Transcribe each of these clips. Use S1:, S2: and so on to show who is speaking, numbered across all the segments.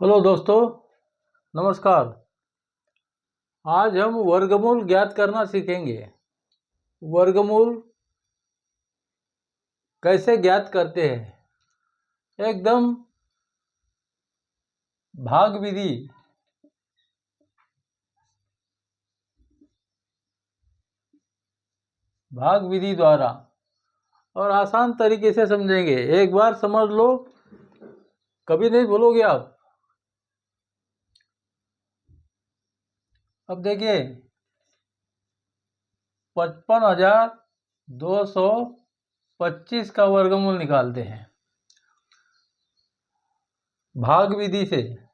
S1: Hello दोस्तों, नमस्कार। आज हम वर्गमूल ज्ञात करना सीखेंगे। वर्गमूल कैसे ज्ञात करते हैं? एकदम भाग विधि। भाग विधि द्वारा और आसान तरीके से समझेंगे। एक बार समझ लो, कभी नहीं भूलोगे आप। अब देखिए, 55,225 का वर्गमूल निकालते हैं भाग विधि से।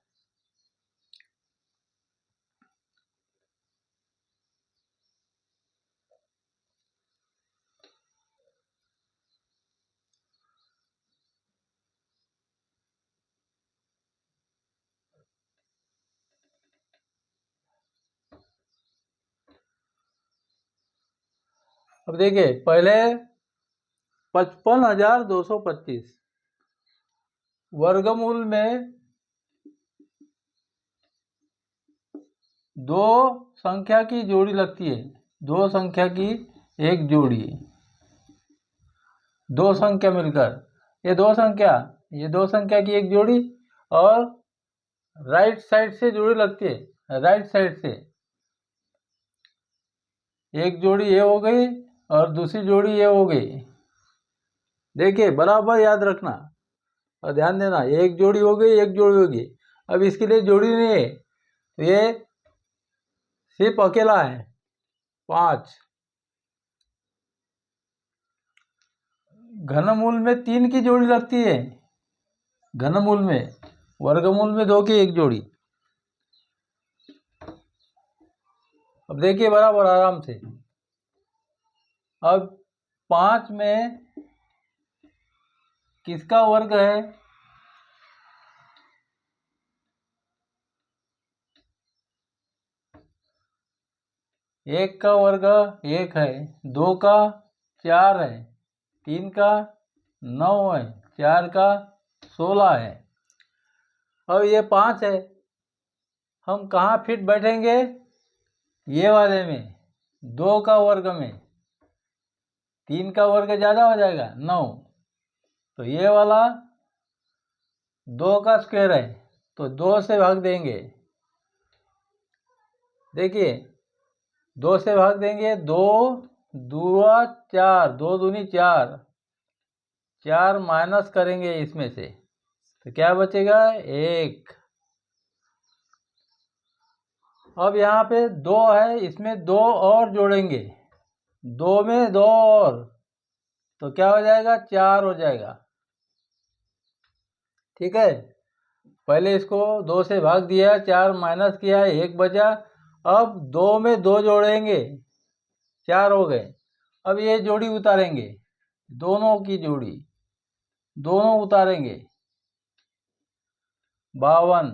S1: अब देखिए, पहले 55,225 वर्गमूल में दो संख्या की जोड़ी लगती है। दो संख्या की एक जोड़ी, दो संख्या मिलकर ये दो संख्या की एक जोड़ी, और राइट साइड से जोड़ी लगती है। राइट साइड से एक जोड़ी ये हो गई और दूसरी जोड़ी ये हो गई। देखिए, बराबर याद रखना और ध्यान देना। एक जोड़ी हो गई, एक जोड़ी हो गई। अब इसके लिए जोड़ी नहीं है, तो ये सिर्फ अकेला है। 5 घनमूल में 3 की जोड़ी लगती है। घनमूल में, वर्गमूल में 2 की एक जोड़ी। अब देखिए बराबर आराम से। अब 5 में किसका वर्ग है? एक का वर्ग 1 है, 2 का 4 है, 3 का 9 है, 4 का 16 है। अब ये 5 है, हम कहाँ फिट बैठेंगे? ये वाले में, 2 का वर्ग में। 3 का वर्ग ज़्यादा हो जाएगा, 9। तो ये वाला 2 का स्क्वायर है, तो 2 से भाग देंगे। देखिए, 2 से भाग देंगे, 2 दूना 4, 2 दूनी 4, 4 माइनस करेंगे इसमें से, तो क्या बचेगा? 1। अब यहाँ पे 2 है, इसमें 2 और जोड़ेंगे। 2 में 2 और, तो क्या हो जाएगा? 4 हो जाएगा। ठीक है, पहले इसको 2 से भाग दिया, 4 माइनस किया, 1 बचा। अब 2 में 2 जोड़ेंगे, 4 हो गए। अब ये जोड़ी उतारेंगे, दोनों की जोड़ी, दोनों उतारेंगे। 52,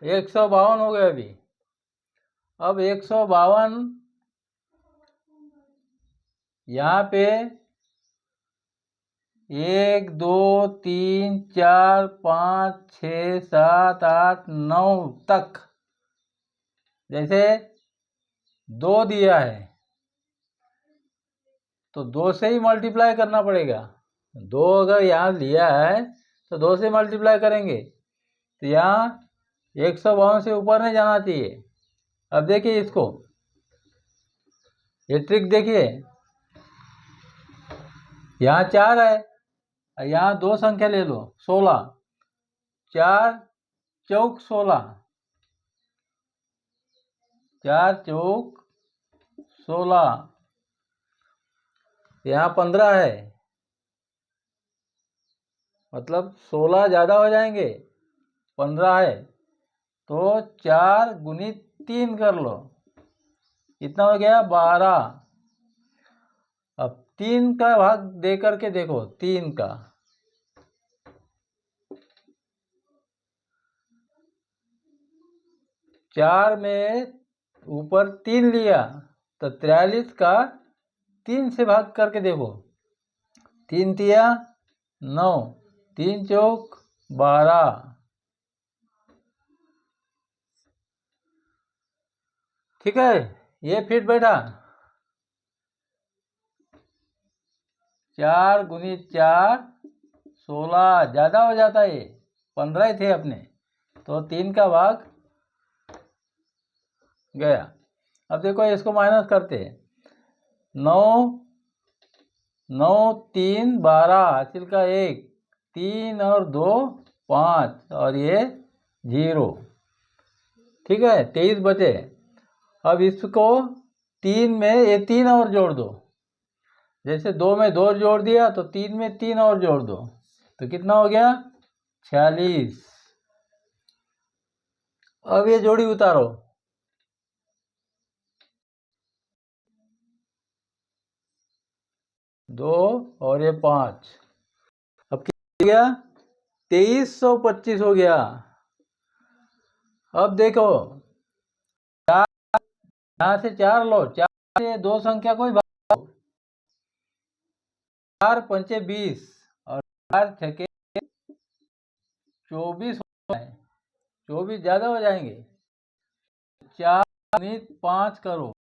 S1: 152 हो गए अभी। अब 152 यहाँ पे 1 2 3 4 5 6 7 8 9 तक, जैसे 2 दिया है तो 2 से ही मल्टीप्लाई करना पड़ेगा। 2 अगर यहाँ लिया है तो 2 से मल्टीप्लाई करेंगे, तो यहाँ 152 से ऊपर नहीं जाना चाहिए। अब देखिए इसको, ये ट्रिक देखिए। यहाँ 4 है, यहाँ 2 संख्या ले लो, 16। 4 चौक 16, 4 चौक 16। यहाँ 15 है, मतलब 16 ज़्यादा हो जाएंगे। 15 है तो 4 गुणित 3 कर लो, कितना हो गया? 12। अब 3 का भाग दे करके देखो, 3 का। 4 में ऊपर 3 लिया तो 43 का 3 से भाग करके देखो। 3 तिया 9, 3 चौक 12, ठीक है। ये फिट बैठा। 4 गुनी 4 16, ज़्यादा हो जाता है, ये 15 ही थे अपने, तो 3 का भाग गया। अब देखो इसको माइनस करते हैं। 9, 9 3 12, हासिल का 1, 3 और 2 5, और ये 0, ठीक है। 23 बचे। अब इसको 3 में ये 3 और जोड़ दो, जैसे 2 में 2 जोड़ दिया तो 3 में 3 और जोड़ दो, तो कितना हो गया? 46। अब ये जोड़ी उतारो। 2 और ये 5, अब कितना हो गया? 2325 हो गया। अब देखो, यहाँ से 4 लो, 4 से 2 संख्या कोई भाग, 4 पंचे 20 और 4 छके 24 हो जाए, 24 ज़्यादा हो जाएंगे। 4 गुणित 5 करो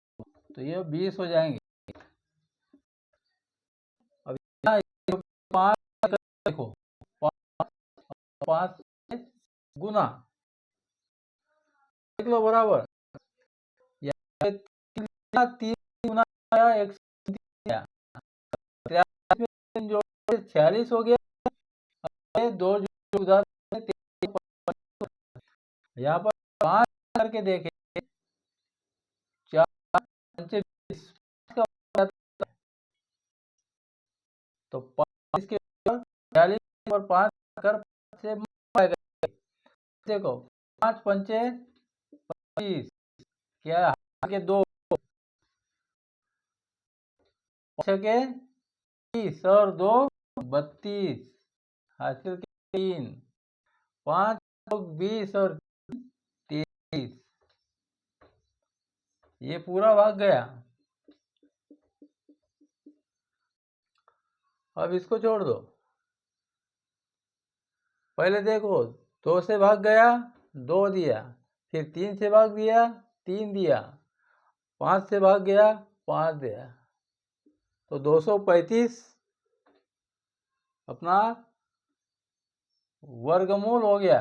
S1: तो ये 20 हो जाएंगे। अब यहाँ 5 देखो, 5 गुना, देख लो बराबर। यहाँ 3 गुना आया, 46 हो गया। 2 यहाँ पर 5 करके देखे, 4 पंचे 20 का तो 5 के ऊपर 46 और 5 कर से देखो, 5 पंचे 25, क्या के 2 के 30 और 2 32, हासिल के 3, 5 20 और 23, ये पूरा भाग गया। अब इसको जोड़ दो। पहले देखो, 2 से भाग गया, 2 दिया, फिर 3 से भाग दिया, 3 दिया, 5 से भाग गया, 5 दिया, तो 235 अपना वर्गमूल हो गया।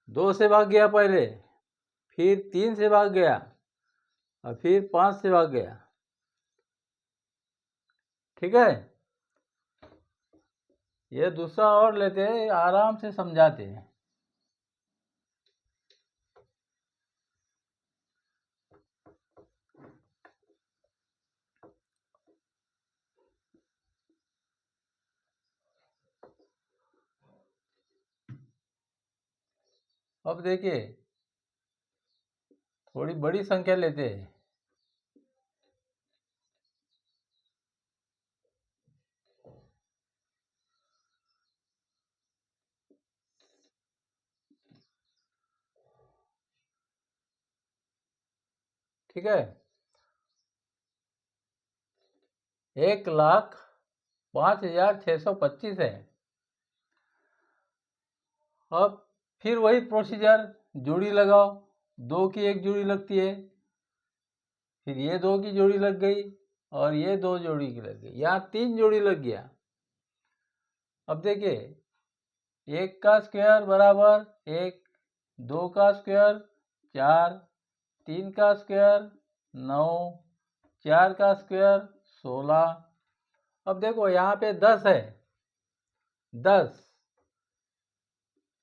S1: दो से भाग गया पहले, फिर 3 से भाग गया, और फिर 5 से भाग गया, ठीक है। ये दूसरा और लेते हैं, आराम से समझाते हैं। अब देखिए, थोड़ी बड़ी संख्या लेते हैं। ठीक है, 1,05,625 है। अब फिर वही प्रोसीजर, जोड़ी लगाओ। 2 की एक जोड़ी लगती है, फिर ये 2 की जोड़ी लग गई, और ये 2 जोड़ी की लग गई, यहाँ 3 जोड़ी लग गया। अब देखिए, 1 का स्क्वायर बराबर 1, 2 का स्क्वायर 4, 3 का स्क्वायर 9, 4 का स्क्वायर 16। अब देखो यहाँ पे 10 है, 10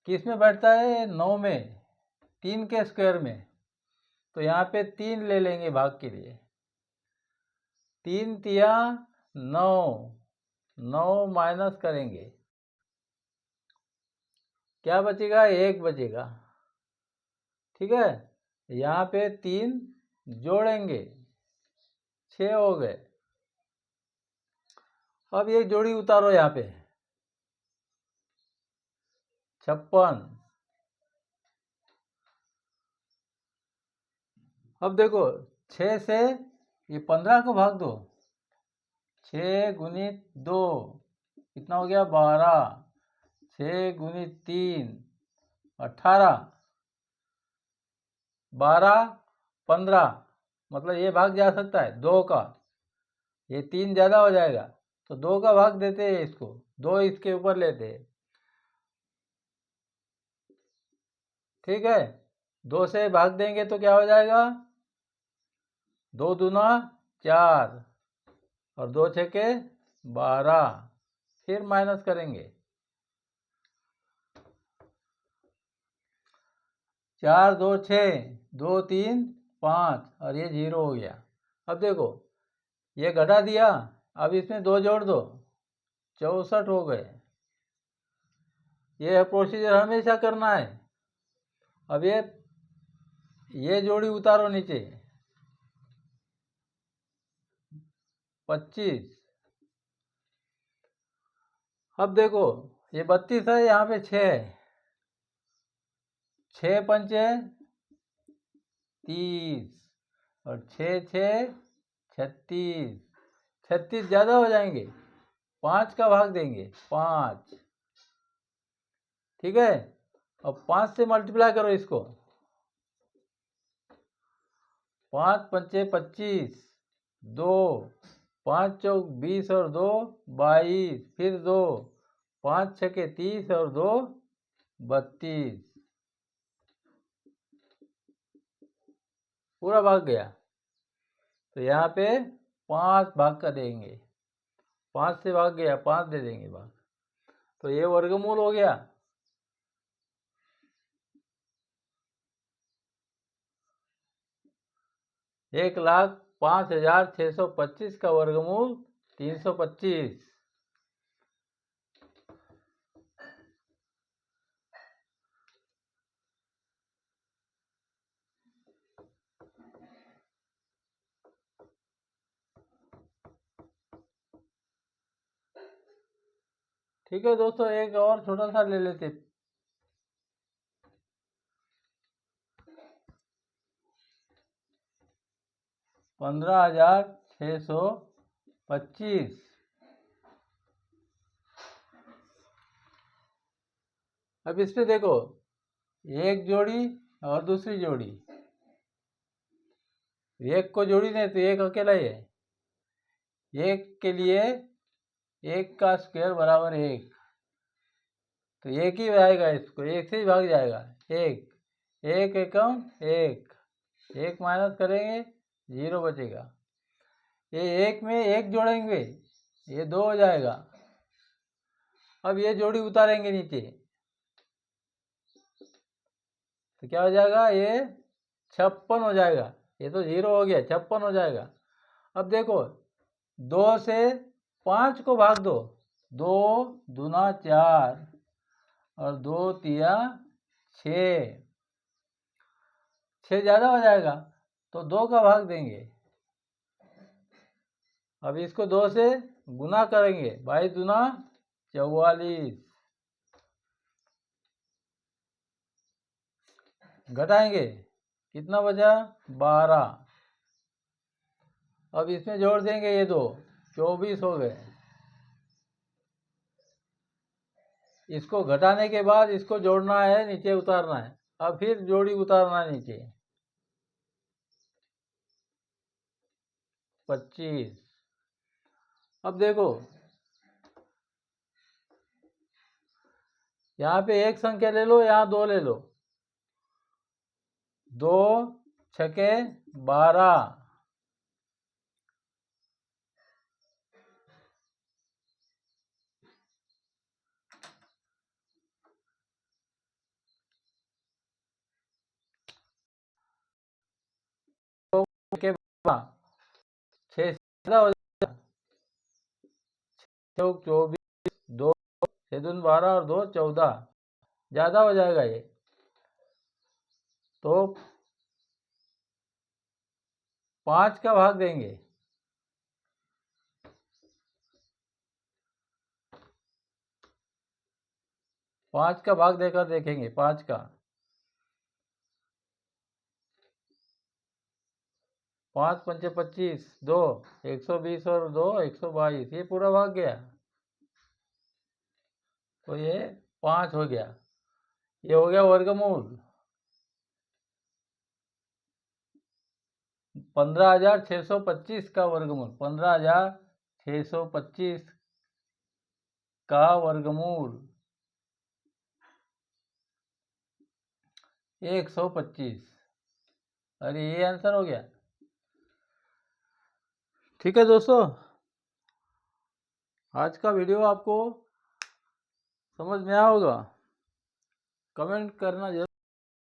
S1: किस में बैठता है? 9 में, 3 के स्क्वायर में, तो यहाँ पे 3 ले लेंगे भाग के लिए। 3 तिया 9, 9 माइनस करेंगे, क्या बचेगा? 1 बचेगा, ठीक है। यहाँ पे 3 जोड़ेंगे, 6 हो गए। अब एक जोड़ी उतारो यहाँ पे, 56। अब देखो 6 से ये 15 को भाग दो, 6 गुणित 2 कितना हो गया 12, 6 गुणित 3 18, 12 15, मतलब ये भाग जा सकता है 2 का, ये 3 ज़्यादा हो जाएगा तो 2 का भाग देते हैं इसको, 2 इसके ऊपर लेते हैं। ठीक है, 2 से भाग देंगे तो क्या हो जाएगा 2 दूना 4 और 2 छके 12, फिर माइनस करेंगे 4 2 6, 2 3 5 और ये 0 हो गया। अब देखो ये घटा दिया, अब इसमें 2 जोड़ दो 64 हो गए। ये प्रोसीजर हमेशा करना है। अब ये जोड़ी उतारो नीचे 25। अब देखो ये 32 है, यहाँ पे 6 है, 6 पंचे 30 और 6 6 36, 36 ज़्यादा हो जाएंगे, 5 का भाग देंगे 5। ठीक है, अब 5 से मल्टीप्लाई करो इसको, 5 पंचे 25, 2 5 चौक 20 और 2 22, फिर 2 5 छके 30 और 2 32, पूरा भाग गया। तो यहाँ पे 5 भाग का देंगे, 5 से भाग गया 5 दे देंगे भाग, तो ये वर्गमूल हो गया। एक लाख 5,625 का वर्गमूल 325। ठीक है दोस्तों, एक और छोटा सा ले लेते, 15,625। अब इस पे देखो एक जोड़ी और दूसरी जोड़ी, एक को जोड़ी नहीं तो एक अकेला ही है, एक के लिए एक का स्क्वायर बराबर एक, तो एक ही आएगा, इसको एक से ही भाग जाएगा, एक एक एकम एक, एक माइनस करेंगे 0 बचेगा, ये एक में एक जोड़ेंगे ये 2 हो जाएगा। अब ये जोड़ी उतारेंगे नीचे तो क्या हो जाएगा, ये 56 हो जाएगा, ये तो 0 हो गया 56 हो जाएगा। अब देखो 2 से 5 को भाग दो, 2 दूना 4 और 2 तिया 6, 6 ज़्यादा हो जाएगा तो 2 का भाग देंगे। अब इसको 2 से गुना करेंगे, 22 दूना 44, घटाएंगे कितना बचा 12, अब इसमें जोड़ देंगे ये 2, 24 हो गए। इसको घटाने के बाद इसको जोड़ना है, नीचे उतारना है, अब फिर जोड़ी उतारना है नीचे 25। अब देखो यहाँ पे एक संख्या ले लो, यहाँ 2 ले लो, 2 छके 12, के 6 ज़्यादा हो जाएगा, 24, 2 6 दून 12 और 2 14, ज़्यादा हो जाएगा ये, तो 5 का भाग देंगे, 5 का भाग देकर देखेंगे 5 का, 5 पंचे 25, 2 120 और 2 122, ये पूरा भाग गया, तो ये 5 हो गया। ये हो गया वर्गमूल 15,625 का वर्गमूल, 15,625 का वर्गमूल 125। अरे ये आंसर हो गया। ठीक है दोस्तों, आज का वीडियो आपको समझ में आया होगा, कमेंट करना जरूर।